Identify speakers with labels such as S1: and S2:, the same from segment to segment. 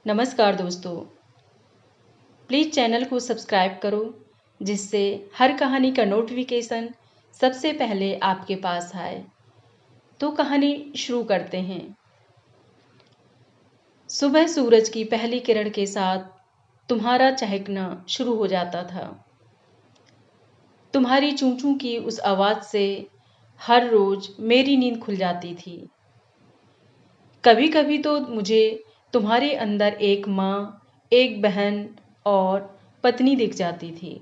S1: नमस्कार दोस्तों, please channel को सब्सक्राइब करो जिससे हर कहानी का नोटिफिकेशन सबसे पहले आपके पास आए। तो कहानी शुरू करते हैं। सुबह सूरज की पहली किरण के साथ तुम्हारा चहकना शुरू हो जाता था। तुम्हारी चूं-चूं की उस आवाज़ से हर रोज मेरी नींद खुल जाती थी। कभी कभी तो मुझे तुम्हारे अंदर एक माँ, एक बहन और पत्नी दिख जाती थी,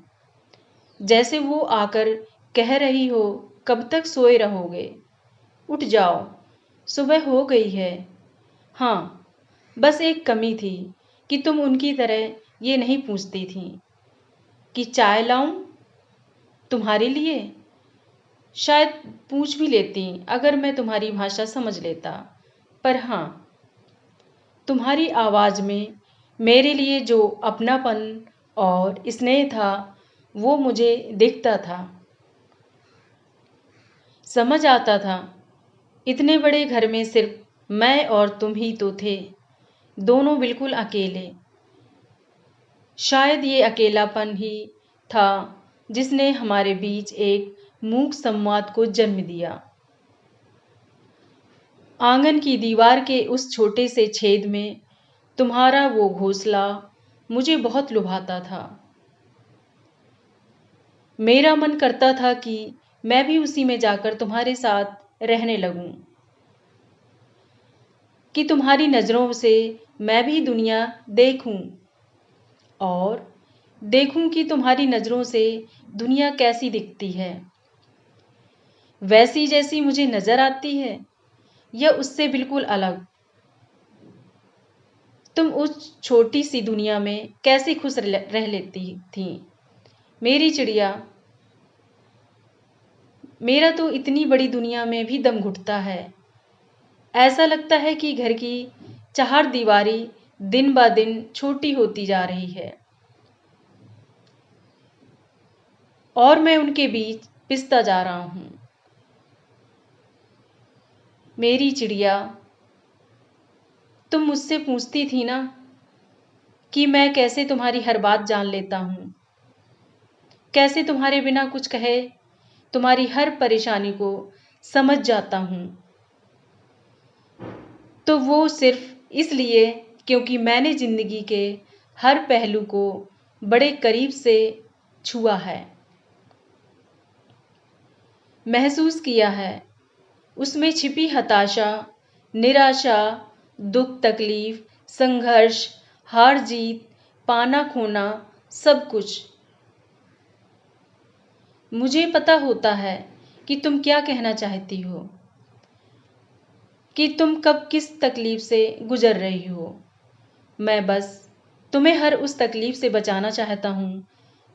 S1: जैसे वो आकर कह रही हो, कब तक सोए रहोगे, उठ जाओ, सुबह हो गई है। हाँ, बस एक कमी थी कि तुम उनकी तरह ये नहीं पूछती थी कि चाय लाऊं तुम्हारे लिए। शायद पूछ भी लेती अगर मैं तुम्हारी भाषा समझ लेता, पर हाँ, तुम्हारी आवाज में मेरे लिए जो अपनापन और स्नेह था वो मुझे दिखता था। समझ आता था इतने बड़े घर में सिर्फ मैं और तुम ही तो थे, दोनों बिल्कुल अकेले। शायद ये अकेलापन ही था जिसने हमारे बीच एक मूक संवाद को जन्म दिया। आंगन की दीवार के उस छोटे से छेद में तुम्हारा वो घोंसला मुझे बहुत लुभाता था। मेरा मन करता था कि मैं भी उसी में जाकर तुम्हारे साथ रहने लगूं, कि तुम्हारी नजरों से मैं भी दुनिया देखूं और देखूं कि तुम्हारी नजरों से दुनिया कैसी दिखती है, वैसी जैसी मुझे नजर आती है या उससे बिल्कुल अलग। तुम उस छोटी सी दुनिया में कैसे खुश रह लेती थी मेरी चिड़िया। मेरा तो इतनी बड़ी दुनिया में भी दम घुटता है। ऐसा लगता है कि घर की चार दीवारी दिन ब दिन छोटी होती जा रही है और मैं उनके बीच पिसता जा रहा हूं। मेरी चिड़िया, तुम मुझसे पूछती थी ना कि मैं कैसे तुम्हारी हर बात जान लेता हूं, कैसे तुम्हारे बिना कुछ कहे तुम्हारी हर परेशानी को समझ जाता हूं। तो वो सिर्फ इसलिए क्योंकि मैंने जिंदगी के हर पहलू को बड़े करीब से छुआ है, महसूस किया है। उसमें छिपी हताशा, निराशा, दुख, तकलीफ, संघर्ष, हार जीत, पाना खोना, सब कुछ। मुझे पता होता है कि तुम क्या कहना चाहती हो, कि तुम कब किस तकलीफ से गुजर रही हो। मैं बस तुम्हें हर उस तकलीफ से बचाना चाहता हूँ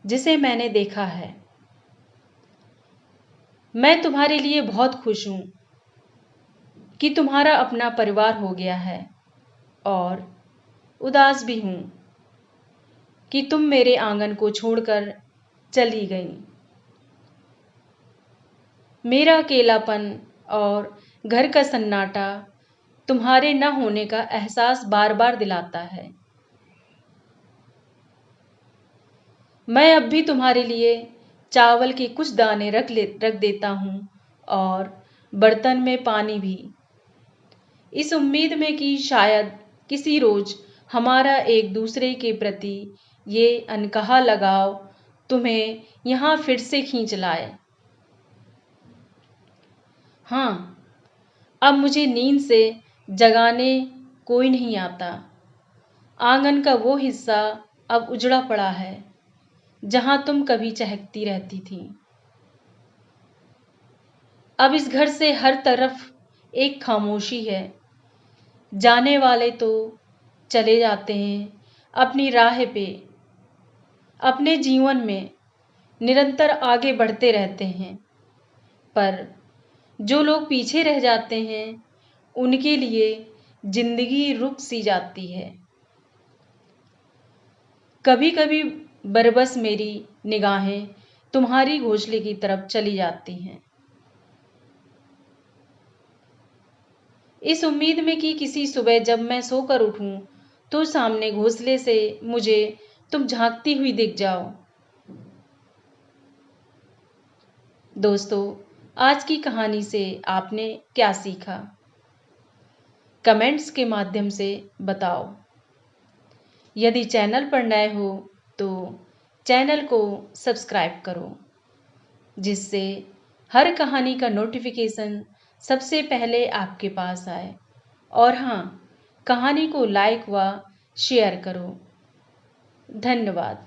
S1: जिसे मैंने देखा है। मैं तुम्हारे लिए बहुत खुश हूँ कि तुम्हारा अपना परिवार हो गया है और उदास भी हूँ कि तुम मेरे आंगन को छोड़कर चली गई। मेरा अकेलापन और घर का सन्नाटा तुम्हारे न होने का एहसास बार बार दिलाता है। मैं अब भी तुम्हारे लिए चावल के कुछ दाने रख देता हूँ और बर्तन में पानी भी, इस उम्मीद में कि शायद किसी रोज हमारा एक दूसरे के प्रति ये अनकहा लगाव तुम्हें यहाँ फिर से खींच लाए। हाँ, अब मुझे नींद से जगाने कोई नहीं आता। आंगन का वो हिस्सा अब उजड़ा पड़ा है जहां तुम कभी चहकती रहती थी। अब इस घर से हर तरफ एक खामोशी है। जाने वाले तो चले जाते हैं अपनी राह पे, अपने जीवन में निरंतर आगे बढ़ते रहते हैं, पर जो लोग पीछे रह जाते हैं उनके लिए जिंदगी रुक सी जाती है। कभी कभी बरबस मेरी निगाहें तुम्हारी घोंसले की तरफ चली जाती हैं, इस उम्मीद में कि किसी सुबह जब मैं सोकर उठूं तो सामने घोंसले से मुझे तुम झांकती हुई दिख जाओ। दोस्तों, आज की कहानी से आपने क्या सीखा? कमेंट्स के माध्यम से बताओ। यदि चैनल पर नए हो तो चैनल को सब्सक्राइब करो, जिससे हर कहानी का नोटिफिकेशन सबसे पहले आपके पास आए। और हाँ, कहानी को लाइक व शेयर करो। धन्यवाद।